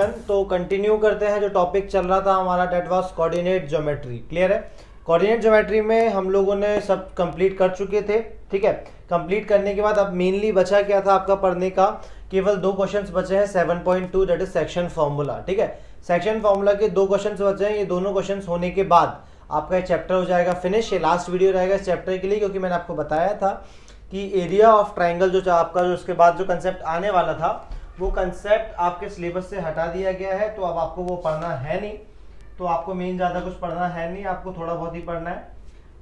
Everyone. तो continue करते हैं जो टॉपिक चल रहा था हमारा, that was coordinate geometry. Clear है? कोऑर्डिनेट ज्योमेट्री में हम लोगों ने सब कंप्लीट कर चुके थे। ठीक है, कंप्लीट करने के बाद अब मेनली बचा क्या था आपका पढ़ने का, केवल दो क्वेश्चंस बचे हैं 7.2 दैट इज सेक्शन फार्मूला। ठीक है, सेक्शन फार्मूला के दो क्वेश्चंस बचे हैं। ये दोनों क्वेश्चंस होने के बाद आपका ये चैप्टर हो जाएगा फिनिश। ये लास्ट वीडियो रहेगा इस चैप्टर के लिए, क्योंकि मैंने आपको बताया था कि एरिया ऑफ ट्राइंगल जो आपका जो उसके बाद जो कंसेप्ट आने वाला था वो कंसेप्ट आपके सिलेबस से हटा दिया गया है। तो अब आपको वो पढ़ना है नहीं, तो आपको मेन ज़्यादा कुछ पढ़ना है नहीं, आपको थोड़ा बहुत ही पढ़ना है।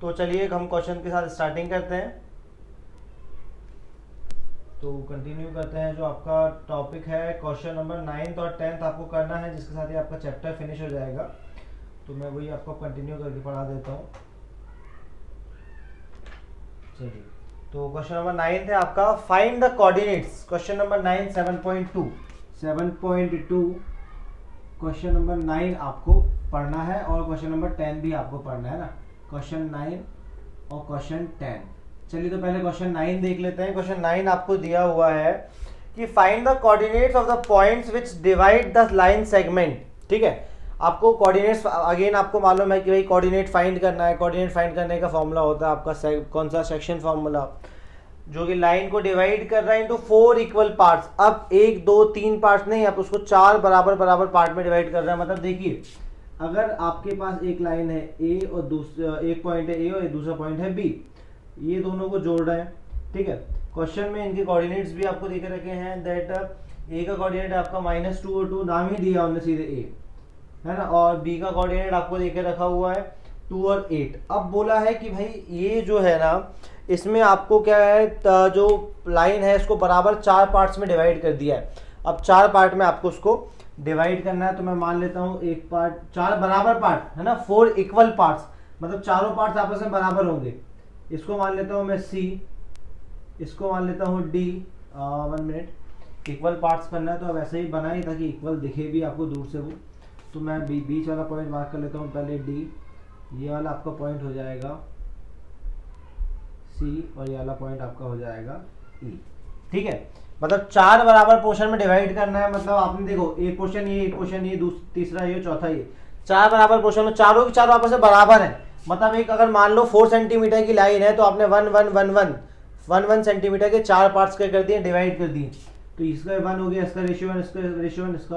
तो चलिए हम क्वेश्चन के साथ स्टार्टिंग करते हैं। तो कंटिन्यू करते हैं जो आपका टॉपिक है क्वेश्चन नंबर 9 और 10 आपको करना है, जिसके साथ ही आपका चैप्टर फिनिश हो जाएगा। तो मैं वही आपको कंटिन्यू करके पढ़ा देता हूँ। चलिए, तो क्वेश्चन नंबर 9 है आपका, find the coordinates. Question number 9 7.2 question number 9 आपको पढ़ना है और क्वेश्चन नंबर 10 भी आपको पढ़ना है ना, क्वेश्चन 9 और क्वेश्चन 10। चलिए, तो पहले क्वेश्चन 9 देख लेते हैं। क्वेश्चन 9 आपको दिया हुआ है कि find the coordinates of the points which divide the line segment. ठीक है, आपको कोऑर्डिनेट्स अगेन आपको मालूम है कि भाई कोऑर्डिनेट फाइंड करना है। कोऑर्डिनेट फाइंड करने का फॉर्मूला होता है आपका कौन सा, सेक्शन फार्मूला, जो कि लाइन को डिवाइड कर रहा है इनटू 4 इक्वल पार्ट्स। अब 1 2 3 पार्ट्स नहीं, आप उसको 4 बराबर पार्ट में डिवाइड कर रहा है। मतलब देखिए, अगर आपके पास एक लाइन है ए और दूसरा एक पॉइंट है ए और दूसरा पॉइंट है बी, ये दोनों को जोड़ रहे हैं। ठीक है, क्वेश्चन में इनके कोऑर्डिनेट्स भी आपको देखे रखे हैं। दैट ए का कोऑर्डिनेट आपका -2 और 2, नाम ही दिया उन्होंने सीधे ए, है ना, और बी का कोऑर्डिनेट आपको देखे रखा हुआ है 2 और 8। अब बोला है कि भाई ये जो है ना, इसमें आपको क्या है, जो लाइन है इसको बराबर 4 पार्ट्स में डिवाइड कर दिया है। अब 4 पार्ट में आपको उसको डिवाइड करना है। तो मैं मान लेता हूँ एक पार्ट, 4 बराबर पार्ट है ना, 4 इक्वल पार्ट्स, मतलब चारों पार्ट्स आपस में बराबर होंगे। इसको मान लेता हूँ मैं सी, इसको मान लेता हूँ डी। 1 मिनट, इक्वल पार्ट्स करना है तो अब ऐसे ही बनाए ताकि इक्वल दिखे भी आपको दूर से वो। तो मैं बीच वाला पॉइंट मार्क कर लेता हूँ पहले डी, ये वाला आपका पॉइंट हो जाएगा सी और ये वाला पॉइंट आपका हो जाएगा ई। ठीक है, मतलब 4 बराबर पोर्शन में डिवाइड करना है। मतलब आपने देखो, एक पोर्शन ये तीसरा ये चौथा ये, 4 बराबर पोर्शन में चारों की चारों आपस में बराबर है। मतलब एक अगर मान लो 4 सेंटीमीटर की लाइन है तो आपने 1 सेंटीमीटर के 4 पार्ट्स कर दिए, डिवाइड कर दिए। तो इसका 1 हो गया, इसका रेशियो 1, इसका रेशियो 1, इसका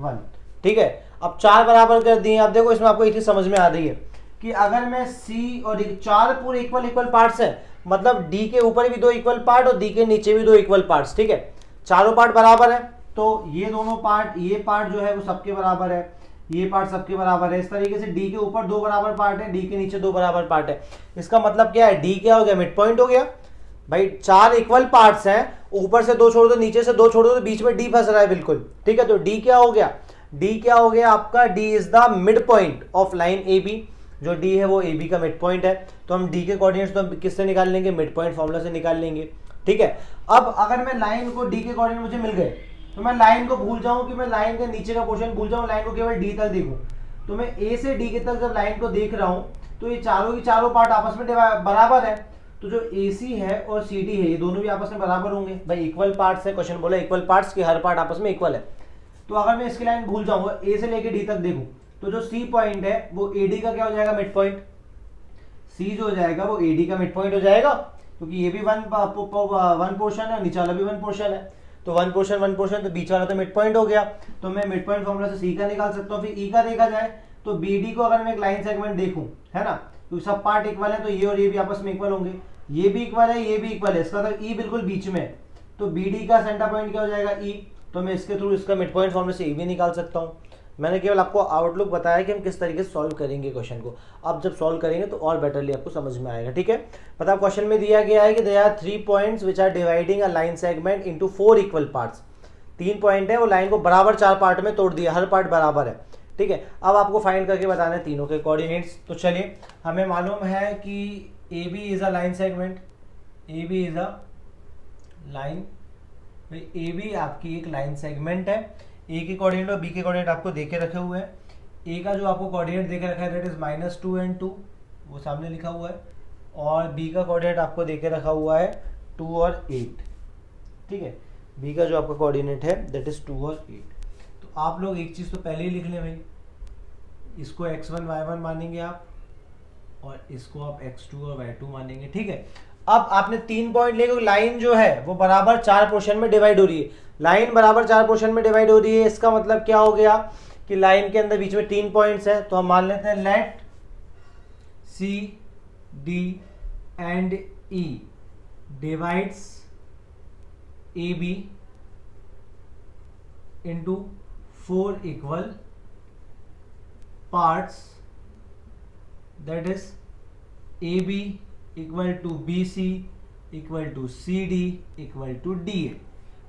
1। ठीक है, अब 4 बराबर कर दिए। अब देखो इसमें आपको एक चीज समझ में आ रही है कि अगर मैं सी और 4 पूरे इक्वल पार्ट्स हैं, मतलब डी के ऊपर भी 2 इक्वल पार्ट और डी के नीचे भी 2 इक्वल पार्ट्स। ठीक है, चारों पार्ट बराबर है, तो ये दोनों पार्ट, ये पार्ट जो है वो सबके बराबर है, ये पार्ट सबके बराबर है। इस तरीके से डी के ऊपर 2 बराबर पार्ट है, डी के नीचे 2 बराबर पार्ट है। इसका मतलब क्या है, डी क्या हो गया, मिड पॉइंट हो गया। भाई 4 इक्वल पार्ट्स हैं, ऊपर से 2 छोड़ दो, नीचे से 2 छोड़ दो, तो बीच में डी फंस रहा है बिल्कुल। ठीक है, तो डी क्या हो गया, डी क्या हो गया आपका, D is the mid point of line A B. जो डी है वो ए बी का मिड पॉइंट है। तो हम डी के कोऑर्डिनेट्स तो किससे निकाल लेंगे, मिड पॉइंट फॉर्मूला से निकाल लेंगे। ठीक है, अब अगर मैं लाइन को, डी के कोऑर्डिनेट मुझे मिल गए, तो मैं लाइन को भूल जाऊं कि मैं लाइन के नीचे का पोर्शन भूल जाऊं, लाइन को केवल डी तक देखूं। तो मैं ए से डी के तक जब लाइन को देख रहा हूं तो ये चारों की चारों पार्ट आपस में बराबर है। तो जो ए सी है और सी डी है ये दोनों भी आपस में बराबर होंगे। भाई इक्वल पार्ट्स है, क्वेश्चन बोला इक्वल पार्ट्स के हर पार्ट आपस में इक्वल है। तो अगर मैं इसकी लाइन भूल जाऊंगा, ए से लेके डी तक देखूं, तो जो सी पॉइंट है वो ए डी का क्या हो जाएगा, मिड पॉइंट। सी जो हो जाएगा वो ए डी का मिड पॉइंट हो जाएगा, क्योंकि ये भी वन पोर्शन है, नीचे वाला भी 1 पोर्शन है। तो 1 पोर्शन तो बीच वाला तो मिड पॉइंट हो गया। तो मैं मिड पॉइंट फॉर्मूला से सी का निकाल सकता हूँ। फिर ई का देखा जाए तो बी डी को अगर मैं एक लाइन सेगमेंट देखूं, है ना, तो सब पार्ट इक्वल है, तो ये और ये भी आपस में इक्वल होंगे। ये भी इक्वल है, ये भी इक्वल है, इसका तो ई बिल्कुल बीच में है। तो बी डी का सेंटर पॉइंट क्या हो जाएगा, ई। तो मैं इसके थ्रू इसका मिड पॉइंट फॉर्मूला से ई भी निकाल सकता हूँ। मैंने केवल आपको आउटलुक बताया कि हम किस तरीके से सॉल्व करेंगे क्वेश्चन को। अब जब सॉल्व करेंगे तो और बेटरली आपको समझ में आएगा। ठीक है, मतलब क्वेश्चन में दिया गया है कि there are 3 points which are dividing a line segment into 4 equal parts. 3 point है, वो लाइन को बराबर 4 पार्ट में तोड़ दिया, हर पार्ट बराबर है। ठीक है, अब आपको फाइंड करके बताना है तीनों के कोऑर्डिनेट्स। तो चलिए, हमें मालूम है कि A B is a line segment, A B is a line, A B आपकी एक लाइन सेगमेंट है। ए के कोऑर्डिनेट और बी के कोऑर्डिनेट आपको देके रखे हुए हैं। ए का जो आपको कोऑर्डिनेट देके रखा है दैट इज -2 and 2, वो सामने लिखा हुआ है। और बी का कोऑर्डिनेट आपको देके रखा हुआ है 2 और 8। ठीक है, बी का जो आपका कोऑर्डिनेट है दैट इज 2 और 8। तो आप लोग एक चीज़ तो पहले ही लिख लें भाई, इसको x1 y1 मानेंगे आप, और इसको आप x2 और y2 मानेंगे, ठीक है। अब आपने 3 पॉइंट लेके, लाइन जो है वो बराबर 4 पोर्शन में डिवाइड हो रही है, लाइन बराबर 4 पोर्शन में डिवाइड हो रही है, इसका मतलब क्या हो गया कि लाइन के अंदर बीच में 3 पॉइंट्स है, तो हम मान लेते हैं let C D and E divides AB into 4 equal parts, that is AB equal to BC equal to CD equal to DA।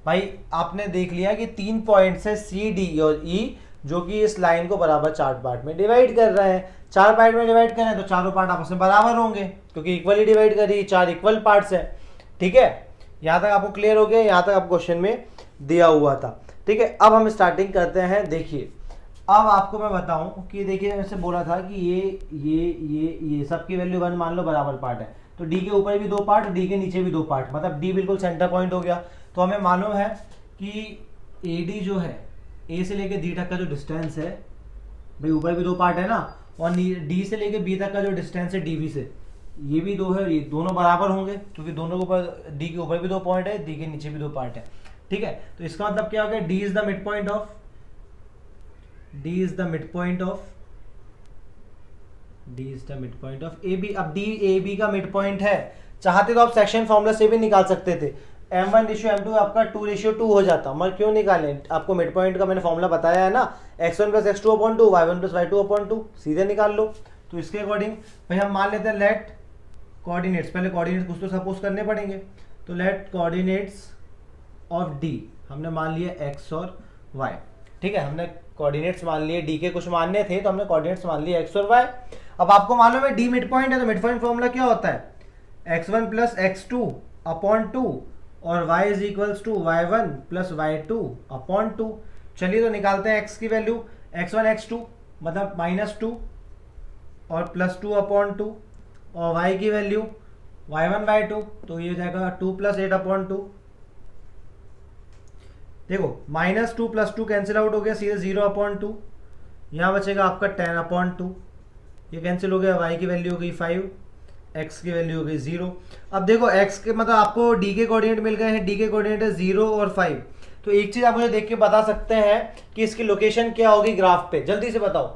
भाई आपने देख लिया कि 3 पॉइंट से C D और E जो कि इस लाइन को बराबर 4 पार्ट में डिवाइड कर रहे हैं, 4 पार्ट में डिवाइड कर रहे हैं तो चारों पार्ट आपस में बराबर होंगे क्योंकि इक्वली डिवाइड कर रही है, 4 इक्वल पार्ट्स है, ठीक है। यहाँ तक आपको क्लियर हो गया, यहाँ तक आपको क्वेश्चन में दिया हुआ था, ठीक है। अब हम स्टार्टिंग करते हैं। देखिए अब आपको मैं बताऊं कि देखिए मैंने बोला था कि ये सब की वैल्यू 1 मान लो, बराबर पार्ट है, तो डी के ऊपर भी 2 पार्ट, डी के नीचे भी 2 पार्ट, मतलब डी बिल्कुल सेंटर पॉइंट हो गया। तो हमें मालूम है कि ए डी जो है, ए से लेके डी तक का जो डिस्टेंस है भाई, ऊपर भी 2 पार्ट है ना, और डी से लेके बी तक का जो डिस्टेंस है डी बी से, ये भी 2 है, ये दोनों बराबर होंगे क्योंकि दोनों के ऊपर, डी के ऊपर भी 2 पॉइंट है, डी के नीचे भी 2 पार्ट है, ठीक है। तो इसका मतलब क्या हो गया, D is the mid point of, D is the mid point of, D is the mid point of A B. अब डी ए बी का मिड पॉइंट है, चाहते तो आप सेक्शन फॉर्मूला से भी निकाल सकते थे, m1:m2 आपका 2:2 हो जाता, मगर क्यों निकालें, आपको मिड पॉइंट का मैंने फॉर्मूला बताया है ना, x1 + x2/2 y1 + y2/2, सीधे निकाल लो। तो इसके अकॉर्डिंग भाई हम मान लेते हैं लेट कोऑर्डिनेट्स, पहले कोऑर्डिनेट्स कुछ तो सपोज करने पड़ेंगे, तो लेट कोऑर्डिनेट्स ऑफ डी हमने मान लिया x और y, ठीक है। हमने कोऑर्डिनेट्स मान लिए, डी के कुछ मानने थे तो हमने कोऑर्डिनेट्स मान लिए x और y। अब आपको मालूम है डी मिड पॉइंट है, तो मिड पॉइंट फॉर्मूला क्या होता है, x1 + x2/2 और y is equals to y1 + y2/2। चलिए तो निकालते हैं x की वैल्यू, x1 x2 मतलब -2 और +2/2, और y की वैल्यू y1 y2, तो ये हो जाएगा 2 + 8/2। देखो -2 + 2 कैंसिल आउट हो गया, सीधे 0/2, यहाँ बचेगा आपका 10/2, ये कैंसिल हो गया, y की वैल्यू हो गई 5, x की वैल्यू हो गई 0। अब देखो x के मतलब आपको d के कोऑर्डिनेट मिल गए हैं, d के कोऑर्डिनेट है 0 और 5, तो एक चीज आप मुझे देख के बता सकते हैं कि इसकी लोकेशन क्या होगी ग्राफ पे, जल्दी से बताओ,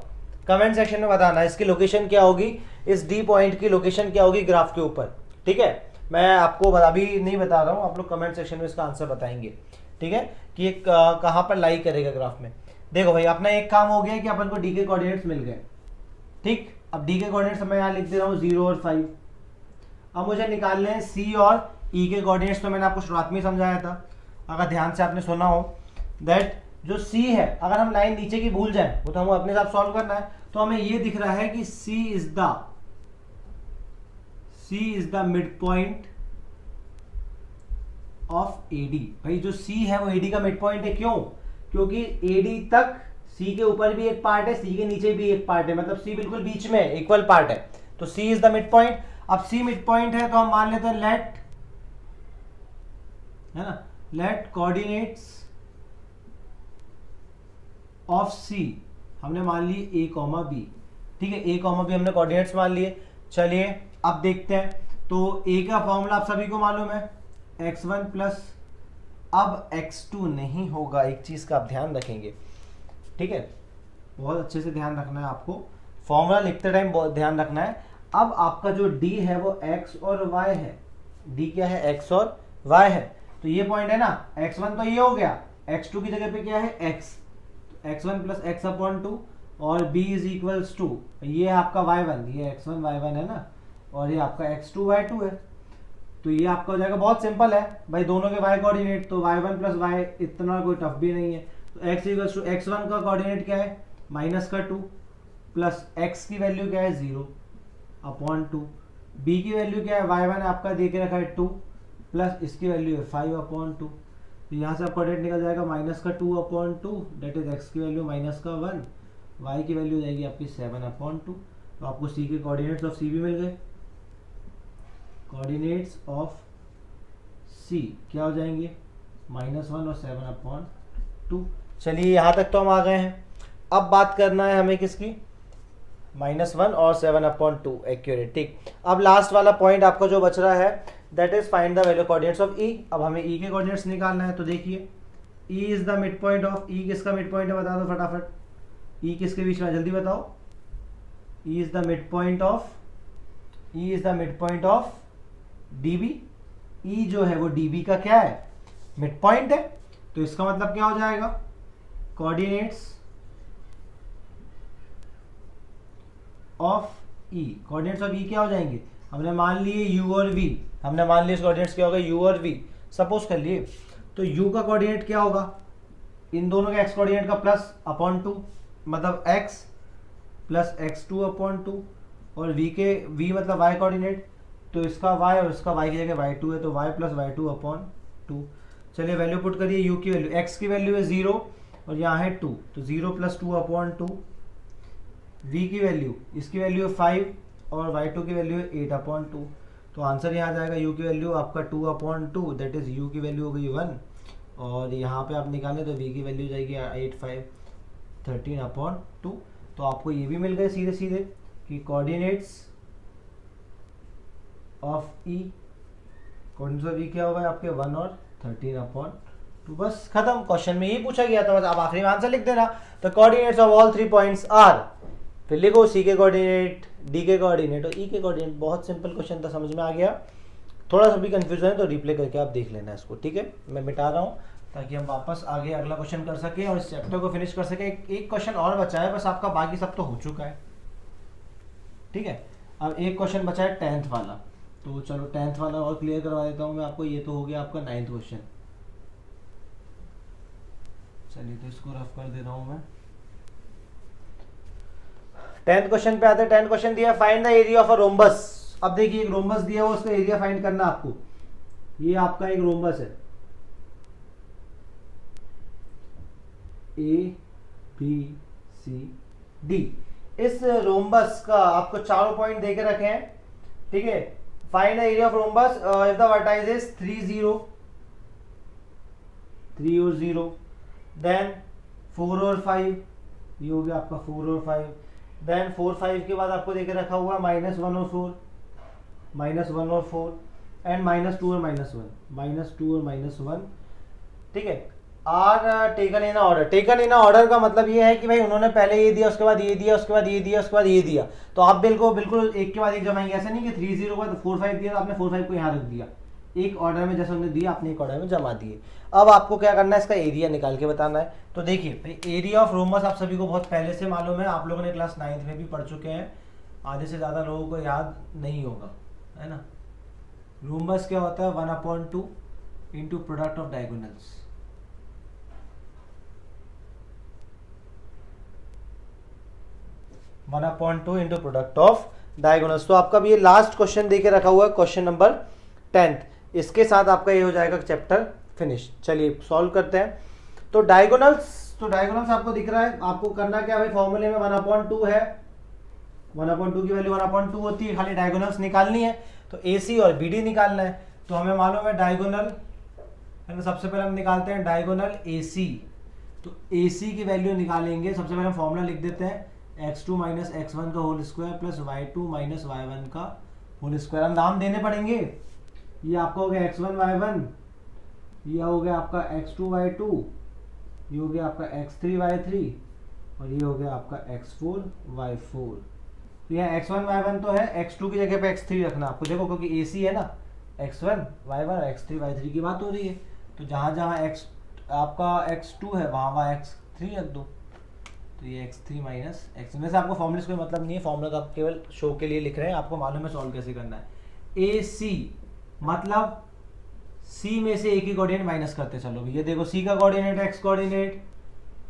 कमेंट सेक्शन में बताना इसकी लोकेशन क्या होगी, इस d पॉइंट की लोकेशन क्या होगी ग्राफ के ऊपर, ठीक है। मैं आपको अभी नहीं बता रहा हूँ, आप लोग कमेंट सेक्शन में इसका आंसर बताएंगे, ठीक है, कि ये कहाँ पर लाई करेगा ग्राफ में। देखो भाई अपना एक काम हो गया कि अपन को डी के कोऑर्डिनेट्स मिल गए, ठीक। अब डी के कोऑर्डिनेट्स मैं यहाँ लिख दे रहा हूँ 0 और 5। अब मुझे निकालने हैं सी और ई के कोऑर्डिनेट्स, तो मैंने आपको शुरुआत में समझाया था, अगर ध्यान से आपने सुना हो, दैट जो सी है, अगर हम लाइन नीचे की भूल जाए वो तो हमें अपने साथ सॉल्व करना है, तो हमें ये दिख रहा है कि C is the mid point of AD. भाई जो सी है वो एडी का मिड पॉइंट है, क्यों, क्योंकि एडी तक सी के ऊपर भी एक पार्ट है, सी के नीचे भी एक पार्ट है, मतलब सी बिल्कुल बीच में इक्वल पार्ट है, तो सी इज द मिड पॉइंट। अब सी मिड पॉइंट है तो हम मान लेते हैं लेट, है ना, लेट कोऑर्डिनेट्स ऑफ सी हमने मान ली a, b, ठीक है, a, b हमने कोऑर्डिनेट्स मान लिए। चलिए अब देखते हैं, तो a का फॉर्मूला आप सभी को मालूम है, x1 प्लस, अब x2 नहीं होगा, एक चीज का आप ध्यान रखेंगे, ठीक है, बहुत अच्छे से ध्यान रखना है आपको, फॉर्मूला लिखते टाइम बहुत ध्यान रखना है। अब आपका जो d है वो x और y है, d क्या है, x और y है, तो ये पॉइंट है ना, x1 तो ये हो गया, x2 की जगह पे क्या है x, x1 + x/2 और b इज इक्वल्स टू, ये है आपका y1, ये x1 y1 है ना, और ये आपका x2 y2 है, तो ये आपका हो जाएगा, बहुत सिंपल है भाई, दोनों के y कोऑर्डिनेट, तो y1 + y, इतना कोई टफ भी नहीं है, तो x इक्वल्स टू x1 का कोऑर्डिनेट क्या है -2 प्लस x की वैल्यू क्या है 0/2, b की वैल्यू क्या है y1 आपका दे के रखा है 2 प्लस इसकी वैल्यू है 5/2, तो यहाँ से आपका कोऑर्डिनेट निकल जाएगा -2/2, दैट इज x की वैल्यू -1, y की वैल्यू जाएगी आपकी 7/2, तो आपको c के कोऑर्डिनेट्स ऑफ c भी मिल गए, कोऑर्डिनेट्स ऑफ c क्या हो जाएंगे -1 और 7/2। चलिए यहाँ तक तो हम आ गए हैं। अब बात करना है हमें किसकी, -1 और 7/2 एक्यूरेट। ठीक, अब लास्ट वाला पॉइंट आपका जो बच रहा है that is find the value coordinates of E. अब हमें ई के कोऑर्डिनेट्स निकालना है। तो देखिए E is the mid point of, E किसका मिड पॉइंट है बता दो फटाफट, ई किसके बीच में, जल्दी बताओ। E is the mid point of, E is the mid point of DB. E जो है वो डीबी का क्या है, मिड पॉइंट है। तो इसका मतलब क्या हो जाएगा, coordinates of E, coordinates of E क्या हो जाएंगे, हमने मान लिए यू और वी, हमने मान लिए कोऑर्डिनेट्स क्या होगा यू और वी, सपोज कर लिए। तो यू का कोऑर्डिनेट क्या होगा, इन दोनों के एक्स कोऑर्डिनेट का +/2 मतलब x प्लस x2/2, और v के v मतलब y कोऑर्डिनेट, तो इसका y और इसका y की जगह y2 है, तो y + y2/2। चलिए वैल्यू पुट करिए, u की वैल्यू, x की वैल्यू है 0 और यहाँ है 2, तो 0 + 2/2। v की वैल्यू, इसकी वैल्यू है 5 और y2 की वैल्यू है 8/2। तो आंसर यहाँ जाएगा u की वैल्यू आपका 2/2, दैट इज u की वैल्यू हो गई 1, और यहाँ पे आप निकालें तो v की वैल्यू जाएगी 8 5 13/2। तो आपको ये भी मिल गए सीधे सीधे कि coordinates of E, coordinates of E क्या होगा आपके 1 और 13/2। बस खत्म, क्वेश्चन में यही पूछा गया था, बस आप आखिरी में आंसर लिख देना। तो coordinates of all 3 points are, फिर लिखो सी के कोऑर्डिनेट, डी के कोऑर्डिनेट और ई के कोऑर्डिनेट। बहुत सिंपल क्वेश्चन था, समझ में आ गया। थोड़ा सा भी कंफ्यूजन है तो रिप्ले करके आप देख लेना इसको, ठीक है। मैं मिटा रहा हूँ ताकि हम वापस आगे अगला क्वेश्चन कर सकें और इस चैप्टर को फिनिश कर सकें। एक क्वेश्चन और बचा है बस आपका, बाकी सब तो हो चुका है, ठीक है। अब एक क्वेश्चन बचा है 10th वाला, तो चलो 10th वाला और क्लियर करवा देता हूँ मैं आपको। ये तो हो गया आपका 9th क्वेश्चन। चलिए तो इसको रफ कर दे रहा हूँ मैं। 10th क्वेश्चन पे आते हैं। 10th क्वेश्चन दिया find the area of a rhombus. अब देखिए एक रोम्बस दिया हुआ, उसका एरिया फाइंड करना आपको। ये आपका एक रोम्बस है, ए बी सी डी। इस रोम्बस का आपको चारों पॉइंट देके रखे हैं, ठीक है। Find the area of rhombus if the vertices 3 0 3 और 0, देन 4 और 5, ये हो गया आपका 4 और 5, देन 4 5 के बाद आपको देके रखा हुआ -1 और 4, -1 और 4, एंड -2 और -1, -2 और -1, ठीक है। Are taken in order. Taken in order का मतलब ये है कि भाई उन्होंने पहले ये दिया, उसके बाद ये दिया, उसके बाद ये दिया, उसके बाद ये दिया। तो आप बिल्कुल एक के बाद एक जमाएंगे, ऐसा नहीं कि 3 0 के बाद 4 5 दिया तो आपने 4 5 को यहाँ रख दिया। एक ऑर्डर में जैसे उन्होंने दिया आपने एक ऑर्डर में जमा दिए। अब आपको क्या करना है, इसका एरिया निकाल के बताना है। तो देखिए भाई एरिया ऑफ रोम्बस आप सभी को बहुत पहले से मालूम है, आप लोगों ने क्लास 9th में भी पढ़ चुके हैं, आधे से ज़्यादा लोगों को याद नहीं होगा, है ना। रोम्बस क्या होता है, 1/2 into product of diagonals. Into product of diagonals. तो आपका भी ये लास्ट क्वेश्चन देके रखा हुआ है, क्वेश्चन नंबर 10th। इसके साथ आपका ये हो जाएगा चैप्टर फिनिश। चलिए सॉल्व करते हैं। तो डायगोनल्स आपको दिख रहा है, आपको करना क्या है भाई, फॉर्मूले में 1/2 है, 1/2 की वैल्यू 1/2 होती है, खाली डायगोनल्स निकालनी है। तो AC और BD निकालना है। तो हमें मालूम है डायगोनल, सबसे पहले हम निकालते हैं डायगोनल AC। तो AC की वैल्यू निकालेंगे, सबसे पहले हम फॉर्मूला लिख देते हैं, x2 - x1 का whole square plus y2 - y1 का होल स्क्वायर। हम नाम देने पड़ेंगे। ये आपका हो गया x1 y1, ये हो गया आपका x2 y2, ये हो गया आपका x3 y3 और ये हो गया आपका x4 y4। तो यहाँ x1 y1 तो है, x2 की जगह पे x3 रखना आपको, देखो क्योंकि AC है ना, x1 y1 और x3 y3 की बात हो रही है। तो जहाँ जहाँ x आपका x2 है वहाँ x3 रख दो। तो ये x3 माइनस x, वैसे आपको फॉर्मूले कोई मतलब नहीं है, फॉर्मूला तो आप केवल शो के लिए लिख रहे हैं, आपको मालूम है सॉल्व कैसे करना है। AC मतलब C में से एक ही कोऑर्डिनेट माइनस करते चलो। ये देखो C का कोऑर्डिनेट x कोऑर्डिनेट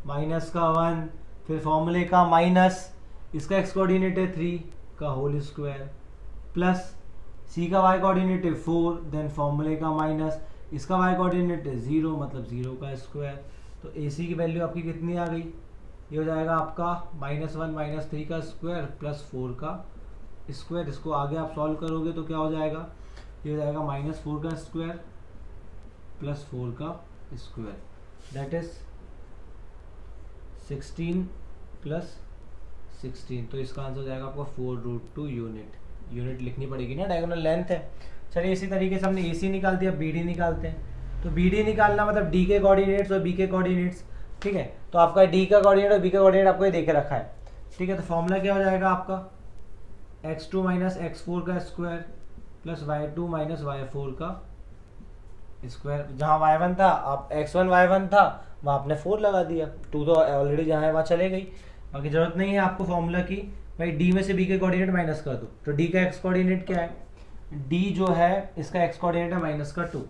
-1, फिर फॉर्मूले का माइनस, इसका x कोऑर्डिनेट है 3 का होल स्क्वायर, प्लस C का y कोऑर्डिनेट है 4, देन फॉर्मूले का माइनस, इसका y कोऑर्डिनेट है 0 मतलब 0 का स्क्वायर। तो AC की वैल्यू आपकी कितनी आ गई, ये हो जाएगा आपका -1 - 3 का स्क्वायर प्लस 4 का स्क्वायर। इसको आगे आप सॉल्व करोगे तो क्या हो जाएगा, ये हो जाएगा -4 का स्क्वायर प्लस 4 का स्क्वायर, दैट इज 16 प्लस 16, तो इसका आंसर हो जाएगा आपको 4√2 यूनिट। यूनिट लिखनी पड़ेगी ना, डायगोनल लेंथ है। चलिए इसी तरीके से हमने AC निकाल दिया, BD निकालते हैं। तो BD निकालना मतलब D के कोऑर्डिनेट्स और B के कोऑर्डिनेट्स, ठीक है। तो आपका D का कोऑर्डिनेट और B का कोऑर्डिनेट आपको ये देके रखा है, ठीक है। तो फॉर्मूला क्या हो जाएगा आपका, x2 माइनस x4 का square plus y2 minus y4 का स्क्वायर। जहाँ y1 था, आप x1 y1 था, वहाँ आपने 4 लगा दिया, 2 तो ऑलरेडी जहाँ है वहाँ चले गई, बाकी जरूरत नहीं है आपको फॉर्मूला की। भाई D में से B के कोऑर्डिनेट माइनस कर दो, तो D का x कोऑर्डिनेट क्या है, D जो है इसका x कोऑर्डिनेट है माइनस का 2,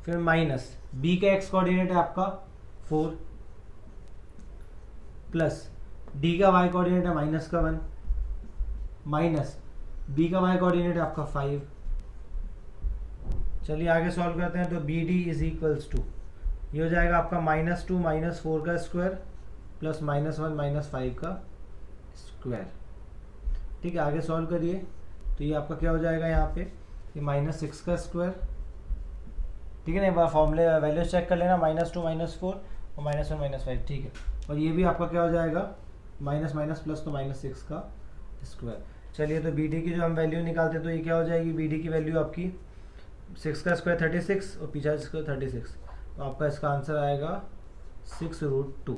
फिर माइनस B का x कोऑर्डिनेट है आपका 4, प्लस D का y कोऑर्डिनेट है माइनस का 1, माइनस B का y कोऑर्डिनेट है आपका 5। चलिए आगे सॉल्व करते हैं। तो BD इज इक्वल्स टू, ये हो जाएगा आपका -2 माइनस 4 का स्क्वायर प्लस -1 माइनस 5 का स्क्वायर, ठीक है। आगे सॉल्व करिए, तो ये आपका क्या हो जाएगा यहाँ पे, ये -6 का स्क्वायर, ठीक है ना। एक बार फॉर्मूले वैल्यूज चेक कर लेना, -2 माइनस 4 और -1 माइनस 5, ठीक है। और ये भी आपका क्या हो जाएगा, माइनस माइनस प्लस, तो -6 का स्क्वायर। चलिए तो BD की जो हम वैल्यू निकालते हैं, तो ये क्या हो जाएगी, BD की वैल्यू आपकी 6 का स्क्वायर 36 और पीछा स्क्वायर 36, तो आपका इसका आंसर आएगा 6√2,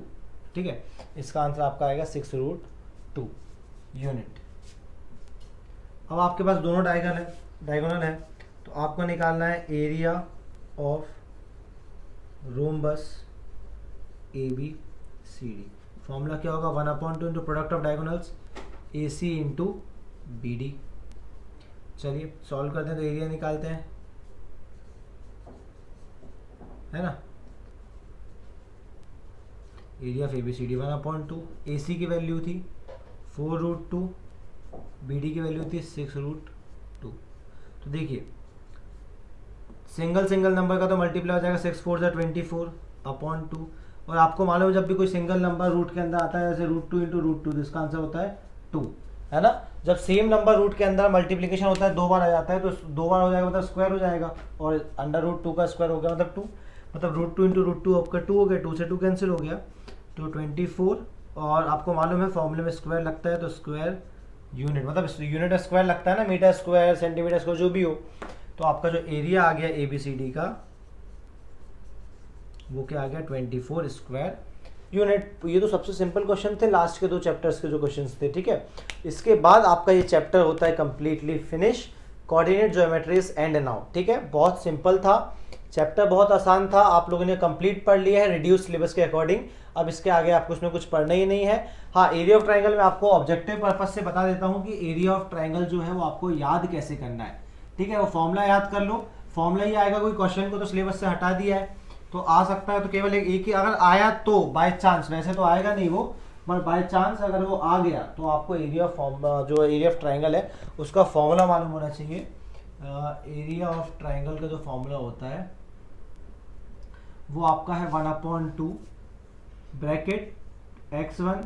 ठीक है। इसका आंसर आपका आएगा 6√2 यूनिट। अब आपके पास दोनों डायगोनल है, तो आपको निकालना है area of rhombus ABCD। Formula क्या होगा, 1/2 into product of diagonals AC into BD। चलिए सॉल्व करते हैं, तो एरिया निकालते हैं, है ना। एरिया ऑफ ABCD 1/2, AC की वैल्यू थी 4√2, BD की वैल्यू थी 6√2। तो देखिए सिंगल नंबर का तो मल्टीप्लाई हो जाएगा, 6 4 जा 24/2, और आपको मालूम है जब भी कोई सिंगल नंबर रूट के अंदर आता है, जैसे √2 इंटू √2, तो इसका आंसर होता है 2, है ना। जब सेम नंबर रूट के अंदर मल्टीप्लिकेशन होता है 2 बार आ जाता है, तो 2 बार हो जाएगा मतलब स्क्वायर हो जाएगा, और √2 का स्क्वायर हो गया मतलब 2, मतलब √2 इंटू √2 आपका 2 हो गया, 2 से 2 कैंसिल हो गया, तो 24। और आपको मालूम है फॉर्मूले में स्क्वायर लगता है, तो स्क्वायर यूनिट, मतलब यूनिट स्क्वायर लगता है ना, मीटर स्क्वायर सेंटीमीटर स्क्वायर जो भी हो। तो आपका जो एरिया आ गया ABCD का, वो क्या आ गया 24 स्क्वायर यूनिट। ये तो सबसे सिंपल क्वेश्चन थे, लास्ट के 2 चैप्टर्स के जो क्वेश्चंस थे, ठीक है। इसके बाद आपका ये चैप्टर होता है completely finish, coordinate geometries and now, ठीक है। बहुत सिंपल था चैप्टर, बहुत आसान था, आप लोगों ने कंप्लीट पढ़ लिया है रिड्यूस सिलेबस के अकॉर्डिंग। अब इसके आगे आपको उसमें कुछ पढ़ना ही नहीं है। हाँ, एरिया ऑफ ट्राइंगल में आपको ऑब्जेक्टिव पर्पज से बता देता हूँ कि एरिया ऑफ ट्राइंगल जो है वो आपको याद कैसे करना है, ठीक है। वो फॉर्मूला याद कर लो, फॉर्मूला ही आएगा, कोई क्वेश्चन को तो सिलेबस से हटा दिया है, तो आ सकता है तो केवल एक ही, अगर आया तो बाय चांस, वैसे तो आएगा नहीं वो, पर बाय चांस अगर वो आ गया तो आपको एरिया ऑफ जो एरिया ऑफ ट्राइंगल है उसका फॉर्मूला मालूम होना चाहिए। एरिया ऑफ ट्राइंगल का जो फॉर्मूला होता है वो आपका है 1/2 bracket x1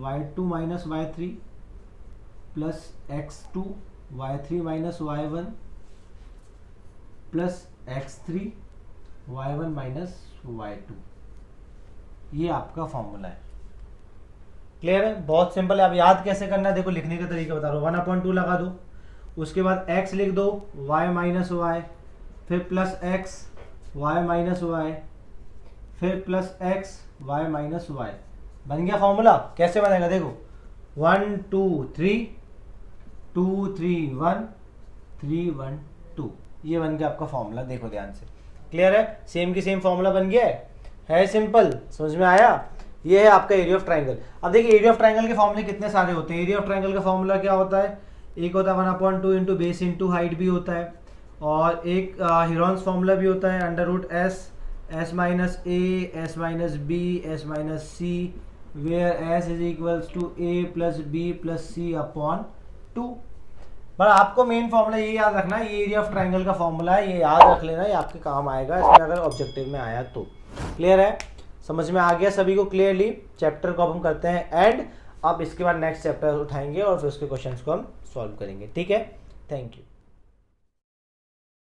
y2 minus y3 plus x2 y3 minus y1 plus x3 y1 minus y2, ये आपका फॉर्मूला है। क्लियर है, बहुत सिंपल है। अब याद कैसे करना है, देखो लिखने का तरीका बता रहा हूँ। 1/2 लगा दो, उसके बाद x लिख दो, y माइनस y, फिर plus x y minus y, फिर plus x y minus y। बन गया फॉर्मूला। कैसे बनेगा देखो, 1 2 3 2 3 1 3 1 2, ये बन गया आपका फॉर्मूला। देखो ध्यान से, क्लियर है, सेम की सेम फॉर्मूला बन गया है सिंपल, समझ में आया। ये है आपका एरिया ऑफ ट्राइंगल। अब देखिए एरिया ऑफ ट्राइंगल के फॉर्मूले कितने सारे होते हैं। एरिया ऑफ ट्राइंगल का फॉर्मूला क्या होता है, एक होता है 1/2 इंटू बेस इंटू हाइट भी होता है, और एक हीरोन्स फॉर्मूला भी होता है √s s minus A S minus B S minus C, where s is equals to a plus B plus C upon 2। पर आपको मेन फॉर्मूला ये याद रखना है, ये एरिया ऑफ ट्राइंगल का फॉर्मूला है, ये याद रख लेना, ये आपके काम आएगा इसमें अगर ऑब्जेक्टिव में आया तो। क्लियर है, समझ में आ गया सभी को क्लियरली। चैप्टर को अब हम करते हैं एंड, अब इसके बाद नेक्स्ट चैप्टर उठाएंगे और फिर उसके क्वेश्चंस को हम सॉल्व करेंगे, ठीक है। Thank you.